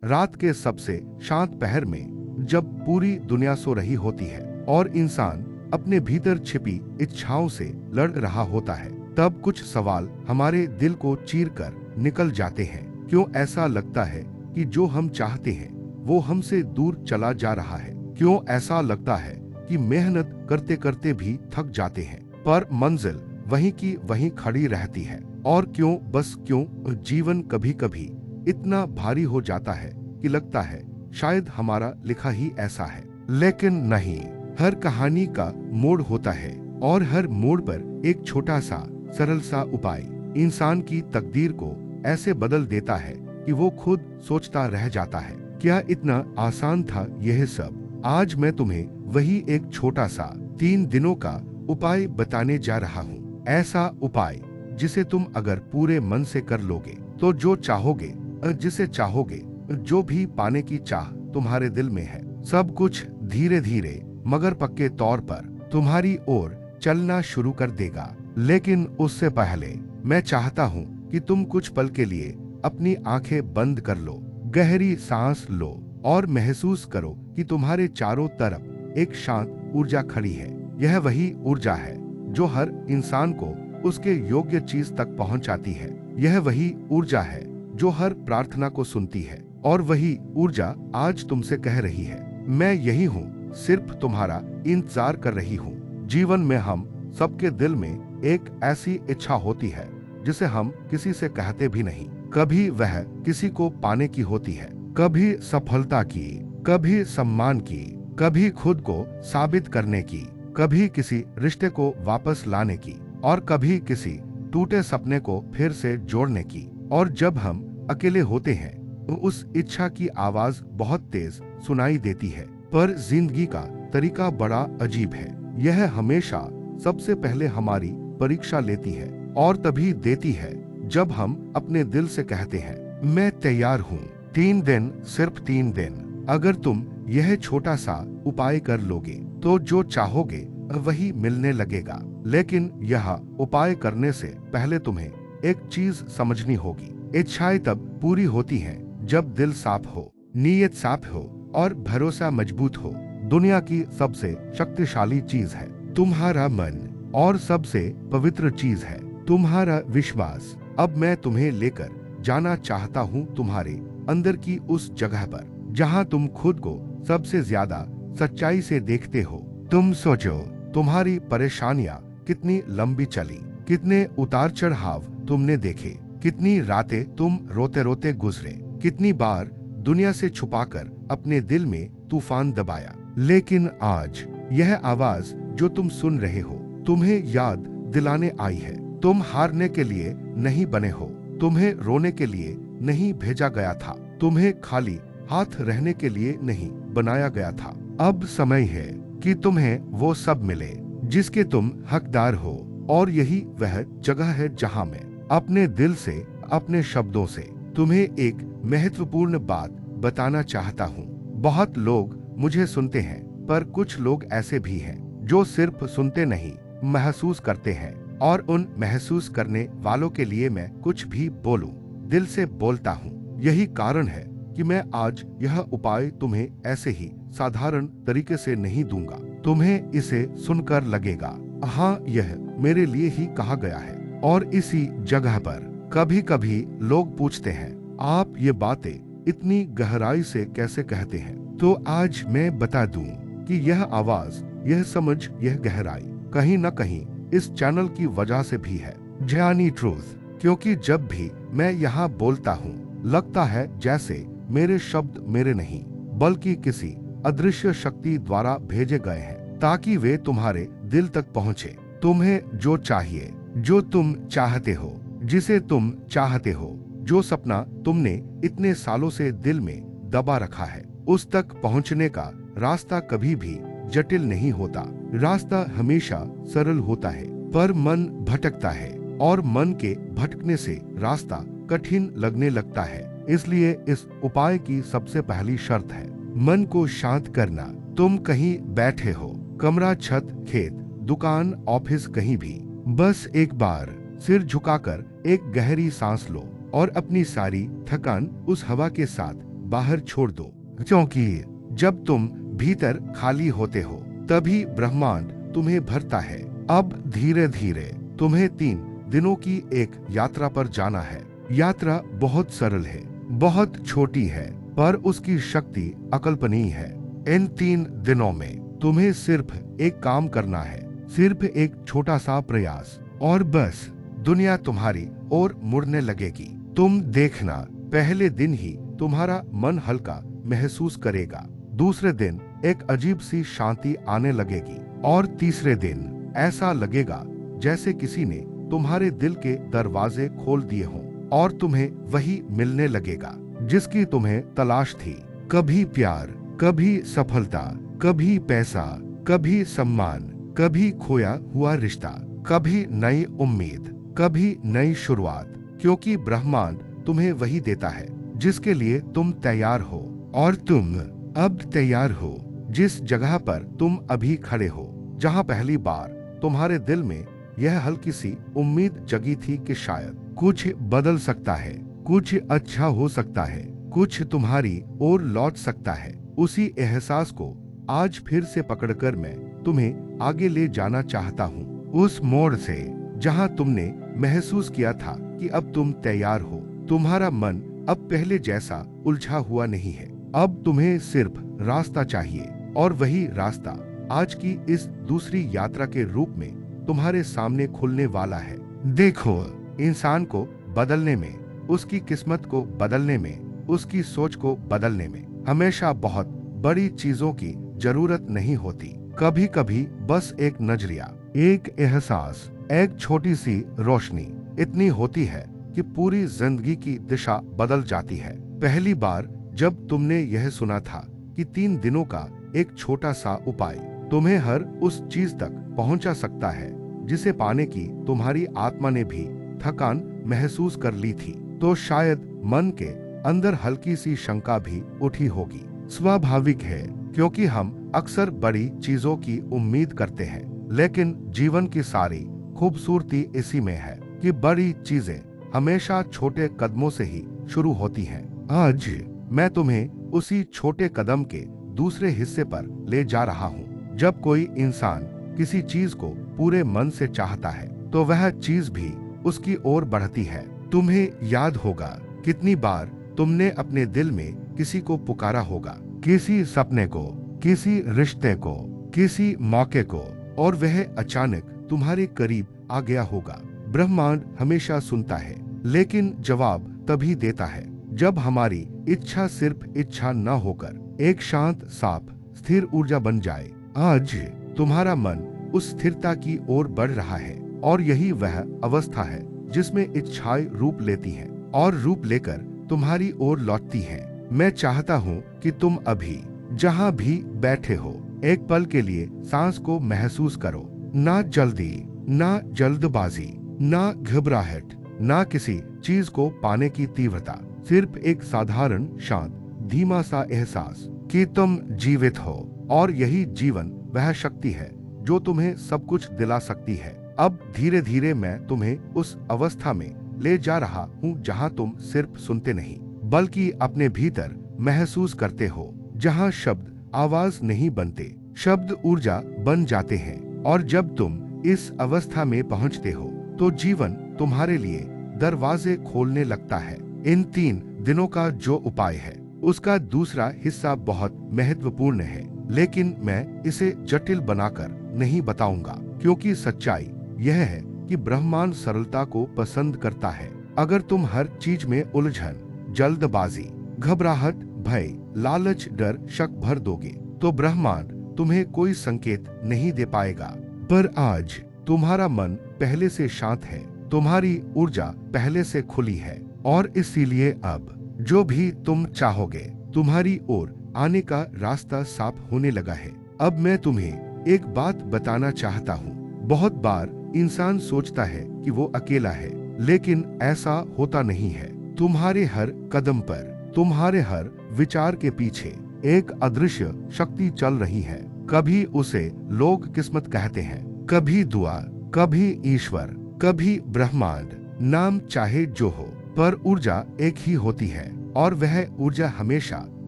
रात के सबसे शांत पहर में, जब पूरी दुनिया सो रही होती है और इंसान अपने भीतर छिपी इच्छाओं से लड़ रहा होता है, तब कुछ सवाल हमारे दिल को चीरकर निकल जाते हैं। क्यों ऐसा लगता है कि जो हम चाहते हैं वो हमसे दूर चला जा रहा है? क्यों ऐसा लगता है कि मेहनत करते करते भी थक जाते हैं पर मंजिल वहीं की वहीं खड़ी रहती है? और क्यों, बस क्यों, जीवन कभी कभी इतना भारी हो जाता है कि लगता है शायद हमारा लिखा ही ऐसा है। लेकिन नहीं, हर कहानी का मोड़ होता है और हर मोड़ पर एक छोटा सा सरल सा उपाय इंसान की तकदीर को ऐसे बदल देता है कि वो खुद सोचता रह जाता है, क्या इतना आसान था यह सब? आज मैं तुम्हें वही एक छोटा सा 3 दिनों का उपाय बताने जा रहा हूँ। ऐसा उपाय जिसे तुम अगर पूरे मन से कर लोगे तो जो चाहोगे, जिसे चाहोगे, जो भी पाने की चाह तुम्हारे दिल में है, सब कुछ धीरे धीरे मगर पक्के तौर पर तुम्हारी ओर चलना शुरू कर देगा। लेकिन उससे पहले मैं चाहता हूँ कि तुम कुछ पल के लिए अपनी आंखें बंद कर लो, गहरी सांस लो और महसूस करो कि तुम्हारे चारों तरफ एक शांत ऊर्जा खड़ी है। यह वही ऊर्जा है जो हर इंसान को उसके योग्य चीज तक पहुंचाती है। यह वही ऊर्जा है जो हर प्रार्थना को सुनती है। और वही ऊर्जा आज तुमसे कह रही है, मैं यही हूँ, सिर्फ तुम्हारा इंतजार कर रही हूँ। जीवन में हम सबके दिल में एक ऐसी इच्छा होती है जिसे हम किसी से कहते भी नहीं। कभी वह किसी को पाने की होती है, कभी सफलता की, कभी सम्मान की, कभी खुद को साबित करने की, कभी किसी रिश्ते को वापस लाने की और कभी किसी टूटे सपने को फिर से जोड़ने की। और जब हम अकेले होते हैं तो उस इच्छा की आवाज बहुत तेज सुनाई देती है, पर जिंदगी का तरीका बड़ा अजीब है। यह हमेशा सबसे पहले हमारी परीक्षा लेती है और तभी देती है जब हम अपने दिल से कहते हैं, मैं तैयार हूँ। 3 दिन, सिर्फ 3 दिन। अगर तुम यह छोटा सा उपाय कर लोगे तो जो चाहोगे वही मिलने लगेगा। लेकिन यह उपाय करने से पहले तुम्हें एक चीज समझनी होगी। इच्छाएं तब पूरी होती हैं जब दिल साफ हो, नीयत साफ हो और भरोसा मजबूत हो। दुनिया की सबसे शक्तिशाली चीज है तुम्हारा मन और सबसे पवित्र चीज है तुम्हारा विश्वास। अब मैं तुम्हें लेकर जाना चाहता हूँ तुम्हारे अंदर की उस जगह पर जहाँ तुम खुद को सबसे ज्यादा सच्चाई से देखते हो। तुम सोचो, तुम्हारी परेशानियाँ कितनी लंबी चली, कितने उतार चढ़ाव तुमने देखे, कितनी रातें तुम रोते रोते गुजरे, कितनी बार दुनिया से छुपाकर अपने दिल में तूफान दबाया। लेकिन आज यह आवाज जो तुम सुन रहे हो तुम्हें याद दिलाने आई है, तुम हारने के लिए नहीं बने हो, तुम्हें रोने के लिए नहीं भेजा गया था, तुम्हें खाली हाथ रहने के लिए नहीं बनाया गया था। अब समय है कि तुम्हें वो सब मिले जिसके तुम हकदार हो। और यही वह जगह है जहां मैं अपने दिल से, अपने शब्दों से तुम्हें एक महत्वपूर्ण बात बताना चाहता हूँ। बहुत लोग मुझे सुनते हैं, पर कुछ लोग ऐसे भी हैं जो सिर्फ सुनते नहीं, महसूस करते हैं। और उन महसूस करने वालों के लिए मैं कुछ भी बोलूं, दिल से बोलता हूँ। यही कारण है कि मैं आज यह उपाय तुम्हें ऐसे ही साधारण तरीके से नहीं दूंगा। तुम्हें इसे सुनकर लगेगा, हाँ, यह मेरे लिए ही कहा गया है। और इसी जगह पर कभी कभी लोग पूछते हैं, आप ये बातें इतनी गहराई से कैसे कहते हैं? तो आज मैं बता दूं कि यह आवाज, यह समझ, यह गहराई कहीं न कहीं इस चैनल की वजह से भी है, ज्ञानी ट्रूथ। क्योंकि जब भी मैं यहाँ बोलता हूँ लगता है जैसे मेरे शब्द मेरे नहीं बल्कि किसी अदृश्य शक्ति द्वारा भेजे गए हैं ताकि वे तुम्हारे दिल तक पहुँचे। तुम्हें जो चाहिए, जो तुम चाहते हो, जिसे तुम चाहते हो, जो सपना तुमने इतने सालों से दिल में दबा रखा है, उस तक पहुँचने का रास्ता कभी भी जटिल नहीं होता। रास्ता हमेशा सरल होता है, पर मन भटकता है और मन के भटकने से रास्ता कठिन लगने लगता है। इसलिए इस उपाय की सबसे पहली शर्त है मन को शांत करना। तुम कहीं बैठे हो, कमरा, छत, खेत, दुकान, ऑफिस, कहीं भी, बस एक बार सिर झुकाकर एक गहरी सांस लो और अपनी सारी थकान उस हवा के साथ बाहर छोड़ दो, क्योंकि जब तुम भीतर खाली होते हो तभी ब्रह्मांड तुम्हें भरता है। अब धीरे धीरे तुम्हें 3 दिनों की एक यात्रा पर जाना है। यात्रा बहुत सरल है, बहुत छोटी है, पर उसकी शक्ति अकल्पनीय है। इन 3 दिनों में तुम्हें सिर्फ एक काम करना है, सिर्फ एक छोटा सा प्रयास, और बस दुनिया तुम्हारी ओर मुड़ने लगेगी। तुम देखना, पहले दिन ही तुम्हारा मन हल्का महसूस करेगा, दूसरे दिन एक अजीब सी शांति आने लगेगी, और तीसरे दिन ऐसा लगेगा जैसे किसी ने तुम्हारे दिल के दरवाजे खोल दिए हों और तुम्हें वही मिलने लगेगा जिसकी तुम्हें तलाश थी। कभी प्यार, कभी सफलता, कभी पैसा, कभी सम्मान, कभी खोया हुआ रिश्ता, कभी नई उम्मीद, कभी नई शुरुआत, क्योंकि ब्रह्मांड तुम्हें वही देता है जिसके लिए तुम तैयार हो। और तुम अब तैयार हो जिस जगह पर तुम अभी खड़े हो, जहां पहली बार तुम्हारे दिल में यह हल्की सी उम्मीद जगी थी कि शायद कुछ बदल सकता है, कुछ अच्छा हो सकता है, कुछ तुम्हारी ओर लौट सकता है। उसी एहसास को आज फिर से पकड़कर मैं तुम्हें आगे ले जाना चाहता हूँ, उस मोड़ से जहाँ तुमने महसूस किया था कि अब तुम तैयार हो। तुम्हारा मन अब पहले जैसा उलझा हुआ नहीं है, अब तुम्हें सिर्फ रास्ता चाहिए, और वही रास्ता आज की इस दूसरी यात्रा के रूप में तुम्हारे सामने खुलने वाला है। देखो, इंसान को बदलने में, उसकी किस्मत को बदलने में, उसकी सोच को बदलने में हमेशा बहुत बड़ी चीजों की जरूरत नहीं होती। कभी कभी बस एक नजरिया, एक एहसास, एक छोटी सी रोशनी इतनी होती है कि पूरी जिंदगी की दिशा बदल जाती है। पहली बार जब तुमने यह सुना था कि 3 दिनों का एक छोटा सा उपाय तुम्हें हर उस चीज तक पहुंचा सकता है जिसे पाने की तुम्हारी आत्मा ने भी थकान महसूस कर ली थी, तो शायद मन के अंदर हल्की सी शंका भी उठी होगी। स्वाभाविक है, क्योंकि हम अक्सर बड़ी चीजों की उम्मीद करते हैं, लेकिन जीवन की सारी खूबसूरती इसी में है कि बड़ी चीजें हमेशा छोटे कदमों से ही शुरू होती हैं। आज मैं तुम्हें उसी छोटे कदम के दूसरे हिस्से पर ले जा रहा हूँ। जब कोई इंसान किसी चीज को पूरे मन से चाहता है तो वह चीज भी उसकी ओर बढ़ती है। तुम्हें याद होगा कितनी बार तुमने अपने दिल में किसी को पुकारा होगा, किसी सपने को, किसी रिश्ते को, किसी मौके को, और वह अचानक तुम्हारे करीब आ गया होगा। ब्रह्मांड हमेशा सुनता है, लेकिन जवाब तभी देता है जब हमारी इच्छा सिर्फ इच्छा न होकर एक शांत, साफ, स्थिर ऊर्जा बन जाए। आज तुम्हारा मन उस स्थिरता की ओर बढ़ रहा है, और यही वह अवस्था है जिसमें इच्छाएं रूप लेती हैं और रूप लेकर तुम्हारी ओर लौटती हैं। मैं चाहता हूँ कि तुम अभी जहाँ भी बैठे हो एक पल के लिए सांस को महसूस करो। ना जल्दी, ना जल्दबाजी, ना घबराहट, ना किसी चीज को पाने की तीव्रता, सिर्फ एक साधारण, शांत, धीमा सा एहसास कि तुम जीवित हो, और यही जीवन वह शक्ति है जो तुम्हें सब कुछ दिला सकती है। अब धीरे धीरे मैं तुम्हें उस अवस्था में ले जा रहा हूँ जहाँ तुम सिर्फ सुनते नहीं बल्कि अपने भीतर महसूस करते हो, जहाँ शब्द आवाज नहीं बनते, शब्द ऊर्जा बन जाते हैं। और जब तुम इस अवस्था में पहुँचते हो तो जीवन तुम्हारे लिए दरवाजे खोलने लगता है। इन 3 दिनों का जो उपाय है उसका दूसरा हिस्सा बहुत महत्वपूर्ण है, लेकिन मैं इसे जटिल बनाकर नहीं बताऊंगा, क्योंकि सच्चाई यह है कि ब्रह्मांड सरलता को पसंद करता है। अगर तुम हर चीज में उलझन, जल्दबाजी, घबराहट, भय, लालच, डर, शक भर दोगे तो ब्रह्मांड तुम्हें कोई संकेत नहीं दे पाएगा। पर आज तुम्हारा मन पहले से शांत है, तुम्हारी ऊर्जा पहले से खुली है, और इसीलिए अब जो भी तुम चाहोगे तुम्हारी ओर आने का रास्ता साफ होने लगा है। अब मैं तुम्हें एक बात बताना चाहता हूँ। बहुत बार इंसान सोचता है कि वो अकेला है, लेकिन ऐसा होता नहीं है। तुम्हारे हर कदम पर, तुम्हारे हर विचार के पीछे एक अदृश्य शक्ति चल रही है। कभी उसे लोग किस्मत कहते हैं, कभी दुआ, कभी ईश्वर, कभी ब्रह्मांड, नाम चाहे जो हो, पर ऊर्जा एक ही होती है। और वह ऊर्जा हमेशा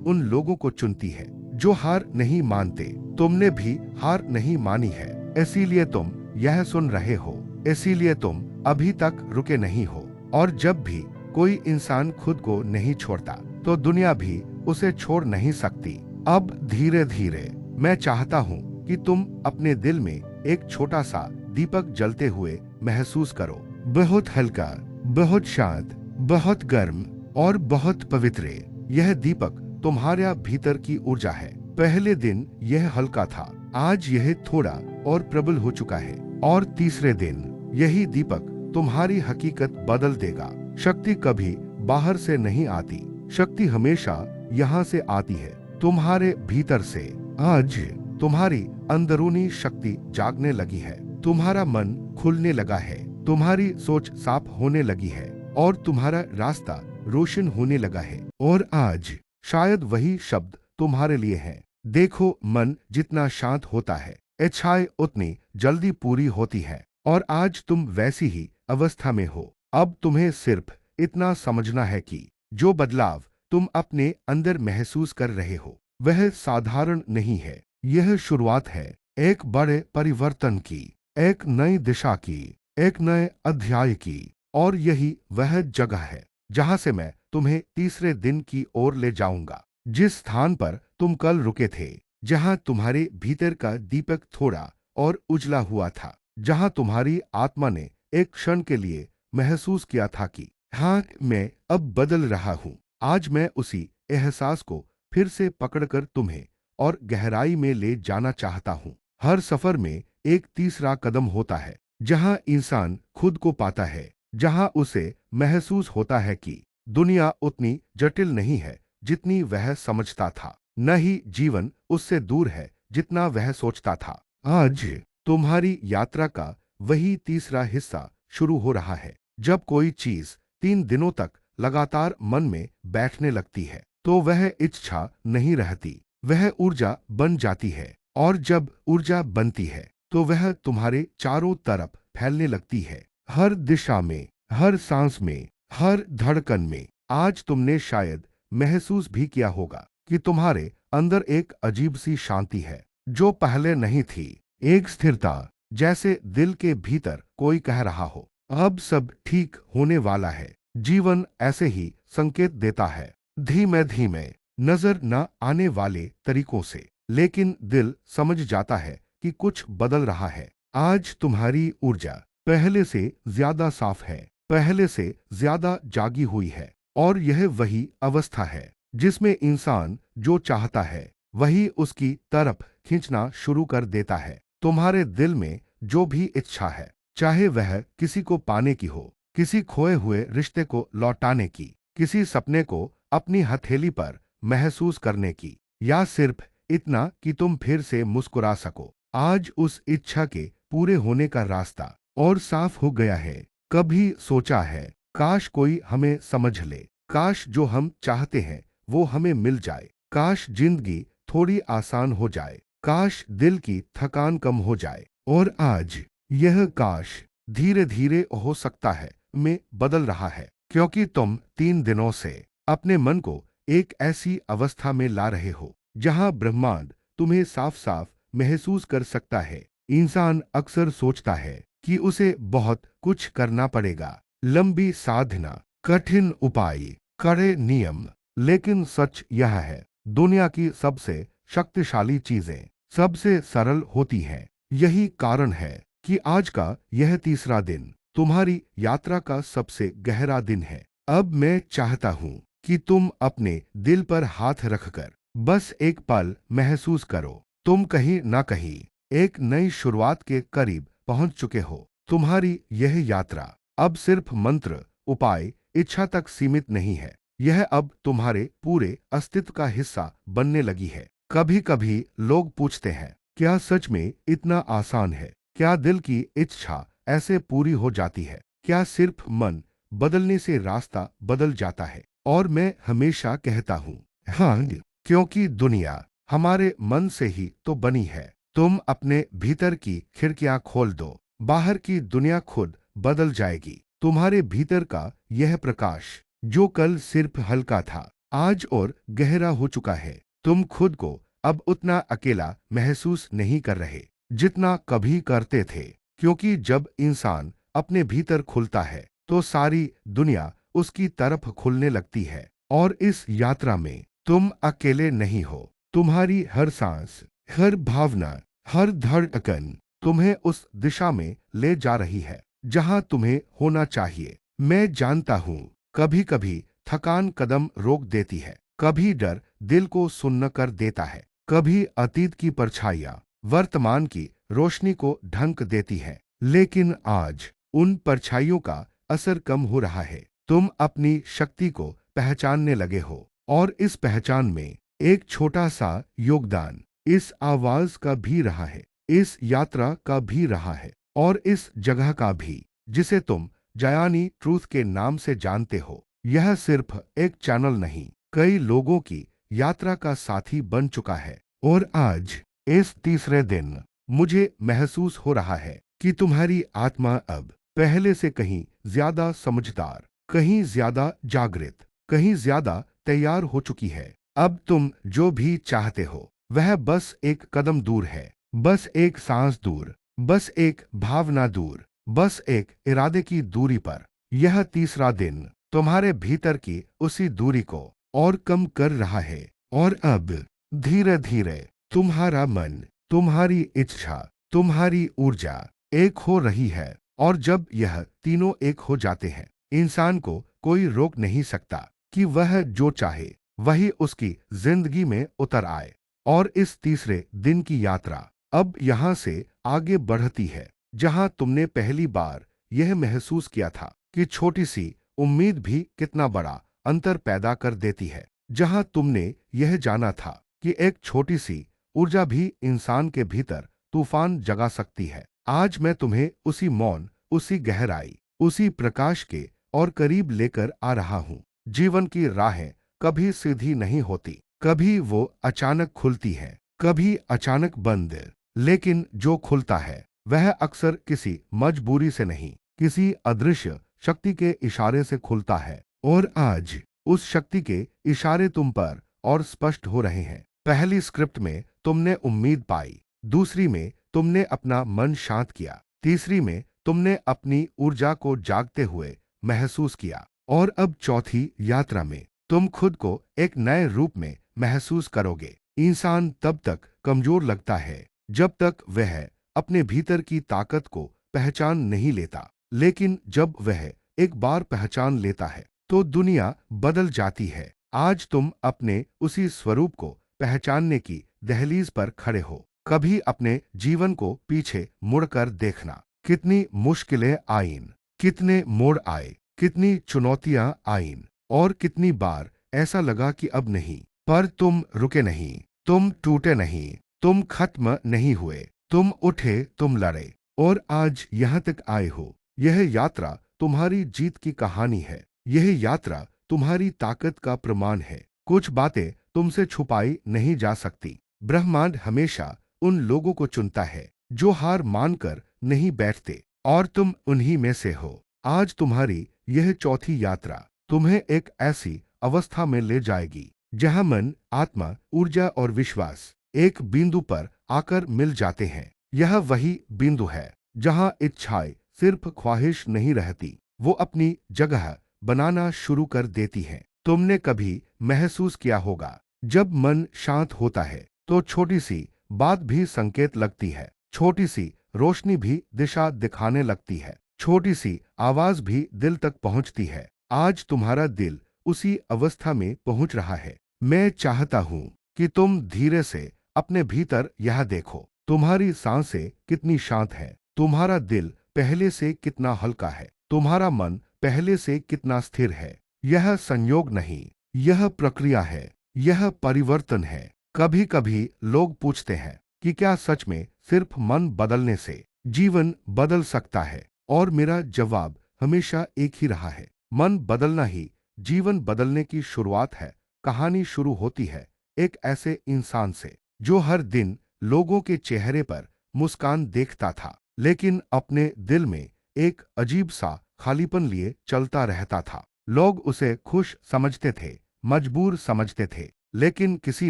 उन लोगों को चुनती है जो हार नहीं मानते। तुमने भी हार नहीं मानी है, इसीलिए तुम यह सुन रहे हो, इसीलिए तुम अभी तक रुके नहीं हो। और जब भी कोई इंसान खुद को नहीं छोड़ता तो दुनिया भी उसे छोड़ नहीं सकती। अब धीरे धीरे मैं चाहता हूँ कि तुम अपने दिल में एक छोटा सा दीपक जलते हुए महसूस करो, बहुत हल्का, बहुत शांत, बहुत गर्म और बहुत पवित्र। यह दीपक तुम्हारे भीतर की ऊर्जा है। पहले दिन यह हल्का था, आज यह थोड़ा और प्रबल हो चुका है, और तीसरे दिन यही दीपक तुम्हारी हकीकत बदल देगा। शक्ति कभी बाहर से नहीं आती, शक्ति हमेशा यहाँ से आती है, तुम्हारे भीतर से। आज तुम्हारी अंदरूनी शक्ति जागने लगी है, तुम्हारा मन खुलने लगा है, तुम्हारी सोच साफ होने लगी है और तुम्हारा रास्ता रोशन होने लगा है। और आज शायद वही शब्द तुम्हारे लिए है। देखो, मन जितना शांत होता है, इच्छाएं उतनी जल्दी पूरी होती है। और आज तुम वैसी ही अवस्था में हो। अब तुम्हें सिर्फ इतना समझना है कि जो बदलाव तुम अपने अंदर महसूस कर रहे हो वह साधारण नहीं है। यह शुरुआत है एक बड़े परिवर्तन की, एक नई दिशा की, एक नए अध्याय की। और यही वह जगह है जहां से मैं तुम्हें तीसरे दिन की ओर ले जाऊंगा, जिस स्थान पर तुम कल रुके थे, जहां तुम्हारे भीतर का दीपक थोड़ा और उजला हुआ था, जहां तुम्हारी आत्मा ने एक क्षण के लिए महसूस किया था कि हाँ, मैं अब बदल रहा हूँ। आज मैं उसी एहसास को फिर से पकड़कर तुम्हें और गहराई में ले जाना चाहता हूँ। हर सफर में एक तीसरा कदम होता है जहां इंसान खुद को पाता है, जहां उसे महसूस होता है कि दुनिया उतनी जटिल नहीं है जितनी वह समझता था, न ही जीवन उससे दूर है जितना वह सोचता था। आज तुम्हारी यात्रा का वही तीसरा हिस्सा शुरू हो रहा है। जब कोई चीज 3 दिनों तक लगातार मन में बैठने लगती है तो वह इच्छा नहीं रहती, वह ऊर्जा बन जाती है। और जब ऊर्जा बनती है तो वह तुम्हारे चारों तरफ फैलने लगती है, हर दिशा में, हर सांस में, हर धड़कन में। आज तुमने शायद महसूस भी किया होगा कि तुम्हारे अंदर एक अजीब सी शांति है जो पहले नहीं थी, एक स्थिरता, जैसे दिल के भीतर कोई कह रहा हो, अब सब ठीक होने वाला है। जीवन ऐसे ही संकेत देता है, धीमे धीमे, नजर न आने वाले तरीकों से, लेकिन दिल समझ जाता है कि कुछ बदल रहा है। आज तुम्हारी ऊर्जा पहले से ज्यादा साफ है, पहले से ज्यादा जागी हुई है। और यह वही अवस्था है जिसमें इंसान जो चाहता है वही उसकी तरफ खींचना शुरू कर देता है। तुम्हारे दिल में जो भी इच्छा है, चाहे वह किसी को पाने की हो, किसी खोए हुए रिश्ते को लौटाने की, किसी सपने को अपनी हथेली पर महसूस करने की, या सिर्फ इतना कि तुम फिर से मुस्कुरा सको, आज उस इच्छा के पूरे होने का रास्ता और साफ हो गया है। कभी सोचा है, काश कोई हमें समझ ले, काश जो हम चाहते हैं वो हमें मिल जाए, काश जिंदगी थोड़ी आसान हो जाए, काश दिल की थकान कम हो जाए। और आज यह काश धीरे धीरे हो सकता है में बदल रहा है, क्योंकि तुम 3 दिनों से अपने मन को एक ऐसी अवस्था में ला रहे हो जहां ब्रह्मांड तुम्हें साफ साफ महसूस कर सकता है। इंसान अक्सर सोचता है कि उसे बहुत कुछ करना पड़ेगा, लंबी साधना, कठिन उपाय, कड़े नियम, लेकिन सच यह है, दुनिया की सबसे शक्तिशाली चीजें सबसे सरल होती हैं। यही कारण है कि आज का यह तीसरा दिन तुम्हारी यात्रा का सबसे गहरा दिन है। अब मैं चाहता हूँ कि तुम अपने दिल पर हाथ रखकर बस एक पल महसूस करो, तुम कहीं ना कहीं एक नई शुरुआत के करीब पहुंच चुके हो। तुम्हारी यह यात्रा अब सिर्फ मंत्र, उपाय, इच्छा तक सीमित नहीं है, यह अब तुम्हारे पूरे अस्तित्व का हिस्सा बनने लगी है। कभी कभी लोग पूछते हैं, क्या सच में इतना आसान है? क्या दिल की इच्छा ऐसे पूरी हो जाती है? क्या सिर्फ मन बदलने से रास्ता बदल जाता है? और मैं हमेशा कहता हूँ, हाँ, क्योंकि दुनिया हमारे मन से ही तो बनी है। तुम अपने भीतर की खिड़कियां खोल दो, बाहर की दुनिया खुद बदल जाएगी। तुम्हारे भीतर का यह प्रकाश जो कल सिर्फ हल्का था, आज और गहरा हो चुका है। तुम खुद को अब उतना अकेला महसूस नहीं कर रहे जितना कभी करते थे, क्योंकि जब इंसान अपने भीतर खुलता है तो सारी दुनिया उसकी तरफ खुलने लगती है। और इस यात्रा में तुम अकेले नहीं हो। तुम्हारी हर सांस, हर भावना, हर धड़कन तुम्हें उस दिशा में ले जा रही है जहां तुम्हें होना चाहिए। मैं जानता हूं, कभी कभी थकान कदम रोक देती है, कभी डर दिल को सुन्न कर देता है, कभी अतीत की परछाइयां वर्तमान की रोशनी को ढंक देती है। लेकिन आज उन परछाइयों का असर कम हो रहा है। तुम अपनी शक्ति को पहचानने लगे हो, और इस पहचान में एक छोटा सा योगदान इस आवाज का भी रहा है, इस यात्रा का भी रहा है, और इस जगह का भी, जिसे तुम जयानी ट्रूथ के नाम से जानते हो। यह सिर्फ एक चैनल नहीं, कई लोगों की यात्रा का साथी बन चुका है। और आज इस तीसरे दिन मुझे महसूस हो रहा है कि तुम्हारी आत्मा अब पहले से कहीं ज्यादा समझदार, कहीं ज्यादा जागृत, कहीं ज्यादा तैयार हो चुकी है। अब तुम जो भी चाहते हो वह बस एक कदम दूर है, बस एक सांस दूर, बस एक भावना दूर, बस एक इरादे की दूरी पर। यह तीसरा दिन तुम्हारे भीतर की उसी दूरी को और कम कर रहा है। और अब धीरे धीरे तुम्हारा मन, तुम्हारी इच्छा, तुम्हारी ऊर्जा एक हो रही है। और जब यह तीनों एक हो जाते हैं, इंसान को कोई रोक नहीं सकता कि वह जो चाहे वही उसकी जिंदगी में उतर आए। और इस तीसरे दिन की यात्रा अब यहां से आगे बढ़ती है, जहां तुमने पहली बार यह महसूस किया था कि छोटी सी उम्मीद भी कितना बड़ा अंतर पैदा कर देती है, जहां तुमने यह जाना था कि एक छोटी सी ऊर्जा भी इंसान के भीतर तूफान जगा सकती है। आज मैं तुम्हें उसी मौन, उसी गहराई, उसी प्रकाश के और करीब लेकर आ रहा हूँ। जीवन की राहें कभी सीधी नहीं होती, कभी वो अचानक खुलती है, कभी अचानक बंद। लेकिन जो खुलता है वह अक्सर किसी मजबूरी से नहीं, किसी अदृश्य शक्ति के इशारे से खुलता है। और आज उस शक्ति के इशारे तुम पर और स्पष्ट हो रहे हैं। पहली स्क्रिप्ट में तुमने उम्मीद पाई, दूसरी में तुमने अपना मन शांत किया, तीसरी में तुमने अपनी ऊर्जा को जागते हुए महसूस किया, और अब चौथी यात्रा में तुम खुद को एक नए रूप में महसूस करोगे। इंसान तब तक कमजोर लगता है जब तक वह अपने भीतर की ताकत को पहचान नहीं लेता, लेकिन जब वह एक बार पहचान लेता है तो दुनिया बदल जाती है। आज तुम अपने उसी स्वरूप को पहचानने की दहलीज पर खड़े हो। कभी अपने जीवन को पीछे मुड़कर देखना, कितनी मुश्किलें आईं, कितने मोड़ आए, कितनी चुनौतियां आईं, और कितनी बार ऐसा लगा कि अब नहीं। पर तुम रुके नहीं, तुम टूटे नहीं, तुम खत्म नहीं हुए, तुम उठे, तुम लड़े, और आज यहाँ तक आए हो। यह यात्रा तुम्हारी जीत की कहानी है, यह यात्रा तुम्हारी ताकत का प्रमाण है। कुछ बातें तुमसे छुपाई नहीं जा सकती। ब्रह्मांड हमेशा उन लोगों को चुनता है जो हार मानकर नहीं बैठते, और तुम उन्हीं में से हो। आज तुम्हारी यह चौथी यात्रा तुम्हें एक ऐसी अवस्था में ले जाएगी जहां मन, आत्मा, ऊर्जा और विश्वास एक बिंदु पर आकर मिल जाते हैं। यह वही बिंदु है जहां इच्छाएं सिर्फ ख्वाहिश नहीं रहती, वो अपनी जगह बनाना शुरू कर देती हैं। तुमने कभी महसूस किया होगा, जब मन शांत होता है तो छोटी सी बात भी संकेत लगती है, छोटी सी रोशनी भी दिशा दिखाने लगती है, छोटी सी आवाज भी दिल तक पहुंचती है। आज तुम्हारा दिल उसी अवस्था में पहुंच रहा है। मैं चाहता हूं कि तुम धीरे से अपने भीतर यह देखो, तुम्हारी सांसें कितनी शांत है, तुम्हारा दिल पहले से कितना हल्का है, तुम्हारा मन पहले से कितना स्थिर है। यह संयोग नहीं, यह प्रक्रिया है, यह परिवर्तन है। कभी कभी लोग पूछते हैं कि क्या सच में सिर्फ मन बदलने से जीवन बदल सकता है, और मेरा जवाब हमेशा एक ही रहा है, मन बदलना ही जीवन बदलने की शुरुआत है। कहानी शुरू होती है एक ऐसे इंसान से जो हर दिन लोगों के चेहरे पर मुस्कान देखता था, लेकिन अपने दिल में एक अजीब सा खालीपन लिए चलता रहता था। लोग उसे खुश समझते थे, मजबूर समझते थे। लेकिन किसी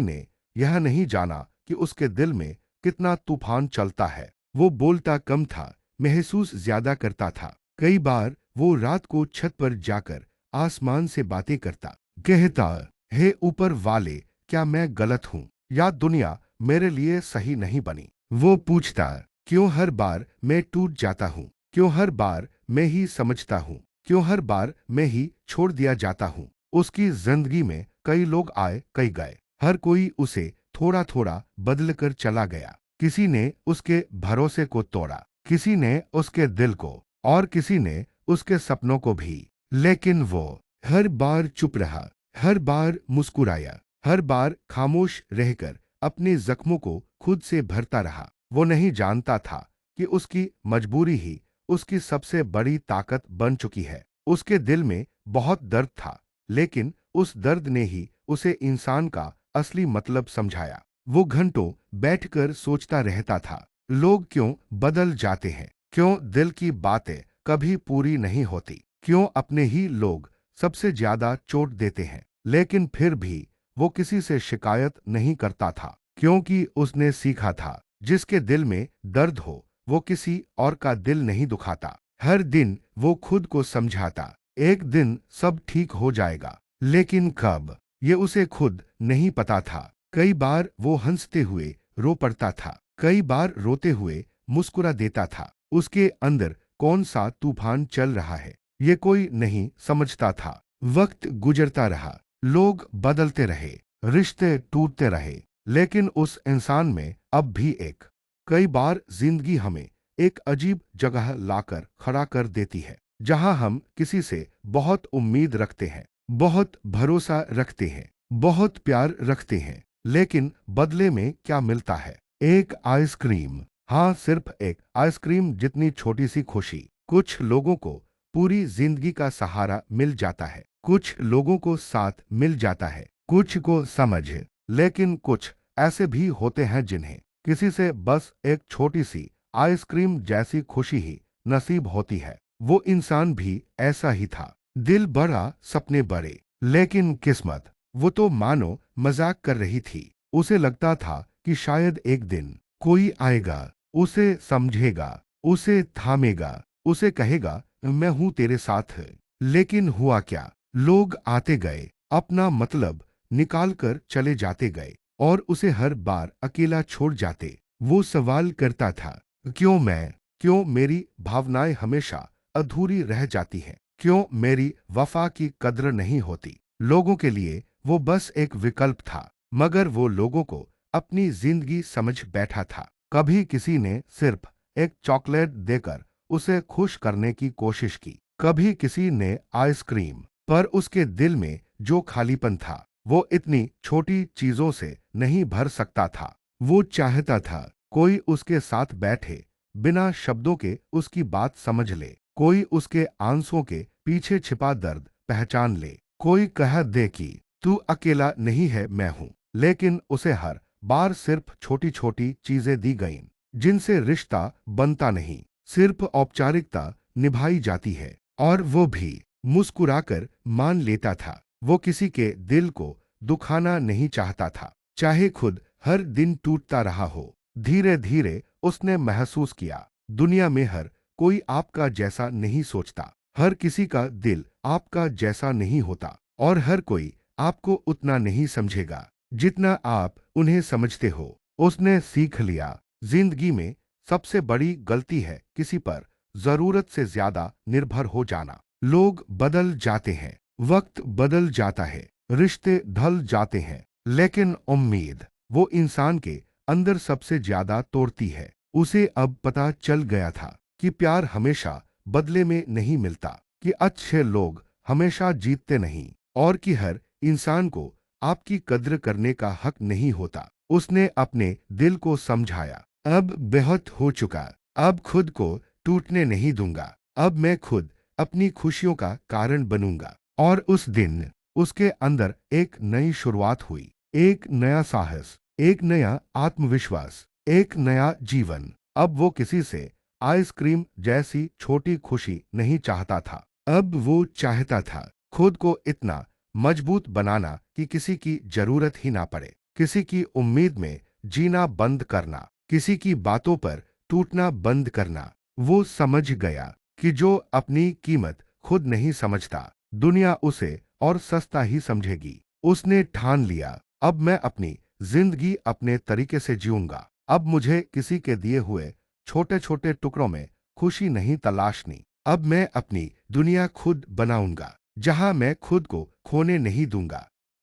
ने यह नहीं जाना कि उसके दिल में कितना तूफान चलता है। वो बोलता कम था, महसूस ज्यादा करता था। कई बार वो रात को छत पर जाकर आसमान से बातें करता, कहता, हे ऊपर वाले, क्या मैं गलत हूँ या दुनिया मेरे लिए सही नहीं बनी? वो पूछता, क्यों हर बार मैं टूट जाता हूँ? क्यों हर बार मैं ही समझता हूँ? क्यों हर बार मैं ही छोड़ दिया जाता हूँ? उसकी जिंदगी में कई लोग आए, कई गए। हर कोई उसे थोड़ा थोड़ा बदल कर चला गया। किसी ने उसके भरोसे को तोड़ा, किसी ने उसके दिल को, और किसी ने उसके सपनों को भी। लेकिन वो हर बार चुप रहा, हर बार मुस्कुराया, हर बार खामोश रहकर अपने जख्मों को खुद से भरता रहा। वो नहीं जानता था कि उसकी मजबूरी ही उसकी सबसे बड़ी ताकत बन चुकी है। उसके दिल में बहुत दर्द था, लेकिन उस दर्द ने ही उसे इंसान का असली मतलब समझाया। वो घंटों बैठकर सोचता रहता था, लोग क्यों बदल जाते हैं? क्यों दिल की बातें कभी पूरी नहीं होती? क्यों अपने ही लोग सबसे ज्यादा चोट देते हैं? लेकिन फिर भी वो किसी से शिकायत नहीं करता था, क्योंकि उसने सीखा था, जिसके दिल में दर्द हो वो किसी और का दिल नहीं दुखाता। हर दिन वो खुद को समझाता, एक दिन सब ठीक हो जाएगा। लेकिन कब, ये उसे खुद नहीं पता था। कई बार वो हंसते हुए रो पड़ता था, कई बार रोते हुए मुस्कुरा देता था। उसके अंदर कौन सा तूफान चल रहा है, ये कोई नहीं समझता था। वक्त गुजरता रहा, लोग बदलते रहे, रिश्ते टूटते रहे, लेकिन उस इंसान में अब भी एक। कई बार जिंदगी हमें एक अजीब जगह लाकर खड़ा कर देती है, जहां हम किसी से बहुत उम्मीद रखते हैं, बहुत भरोसा रखते हैं, बहुत प्यार रखते हैं, लेकिन बदले में क्या मिलता है? एक आइसक्रीम। हाँ, सिर्फ एक आइसक्रीम जितनी छोटी सी खुशी। कुछ लोगों को पूरी जिंदगी का सहारा मिल जाता है, कुछ लोगों को साथ मिल जाता है, कुछ को समझ। लेकिन कुछ ऐसे भी होते हैं जिन्हें किसी से बस एक छोटी सी आइसक्रीम जैसी खुशी ही नसीब होती है। वो इंसान भी ऐसा ही था। दिल बड़ा, सपने बड़े, लेकिन किस्मत, वो तो मानो मजाक कर रही थी। उसे लगता था कि शायद एक दिन कोई आएगा, उसे समझेगा, उसे थामेगा, उसे कहेगा, मैं हूं तेरे साथ। लेकिन हुआ क्या? लोग आते गए, अपना मतलब निकाल कर चले जाते गए, और उसे हर बार अकेला छोड़ जाते। वो सवाल करता था, क्यों मैं? क्यों मेरी भावनाएं हमेशा अधूरी रह जाती हैं? क्यों मेरी वफा की कद्र नहीं होती? लोगों के लिए वो बस एक विकल्प था, मगर वो लोगों को अपनी जिंदगी समझ बैठा था। कभी किसी ने सिर्फ एक चॉकलेट देकर उसे खुश करने की कोशिश की, कभी किसी ने आइसक्रीम, पर उसके दिल में जो खालीपन था वो इतनी छोटी चीजों से नहीं भर सकता था। वो चाहता था कोई उसके साथ बैठे, बिना शब्दों के उसकी बात समझ ले, कोई उसके आंसुओं के पीछे छिपा दर्द पहचान ले, कोई कह दे कि तू अकेला नहीं है, मैं हूं। लेकिन उसे हर बार सिर्फ छोटी छोटी चीजें दी गईं, जिनसे रिश्ता बनता नहीं, सिर्फ औपचारिकता निभाई जाती है, और वो भी मुस्कुराकर मान लेता था। वो किसी के दिल को दुखाना नहीं चाहता था, चाहे खुद हर दिन टूटता रहा हो। धीरे धीरे उसने महसूस किया, दुनिया में हर कोई आपका जैसा नहीं सोचता, हर किसी का दिल आपका जैसा नहीं होता, और हर कोई आपको उतना नहीं समझेगा जितना आप उन्हें समझते हो। उसने सीख लिया, जिंदगी में सबसे बड़ी गलती है किसी पर जरूरत से ज्यादा निर्भर हो जाना। लोग बदल जाते हैं, वक्त बदल जाता है, रिश्ते ढल जाते हैं, लेकिन उम्मीद, वो इंसान के अंदर सबसे ज्यादा तोड़ती है। उसे अब पता चल गया था कि प्यार हमेशा बदले में नहीं मिलता, कि अच्छे लोग हमेशा जीतते नहीं, और कि हर इंसान को आपकी कद्र करने का हक नहीं होता। उसने अपने दिल को समझाया, अब बहुत हो चुका, अब खुद को टूटने नहीं दूंगा, अब मैं खुद अपनी खुशियों का कारण बनूंगा। और उस दिन उसके अंदर एक नई शुरुआत हुई, एक नया साहस, एक नया आत्मविश्वास, एक नया जीवन। अब वो किसी से आइसक्रीम जैसी छोटी खुशी नहीं चाहता था, अब वो चाहता था खुद को इतना मजबूत बनाना कि किसी की जरूरत ही ना पड़े, किसी की उम्मीद में जीना बंद करना, किसी की बातों पर टूटना बंद करना। वो समझ गया कि जो अपनी कीमत खुद नहीं समझता, दुनिया उसे और सस्ता ही समझेगी। उसने ठान लिया, अब मैं अपनी जिंदगी अपने तरीके से जीऊंगा। अब मुझे किसी के दिए हुए छोटे छोटे टुकड़ों में खुशी नहीं तलाशनी। अब मैं अपनी दुनिया खुद बनाऊंगा, जहां मैं खुद को खोने नहीं दूंगा।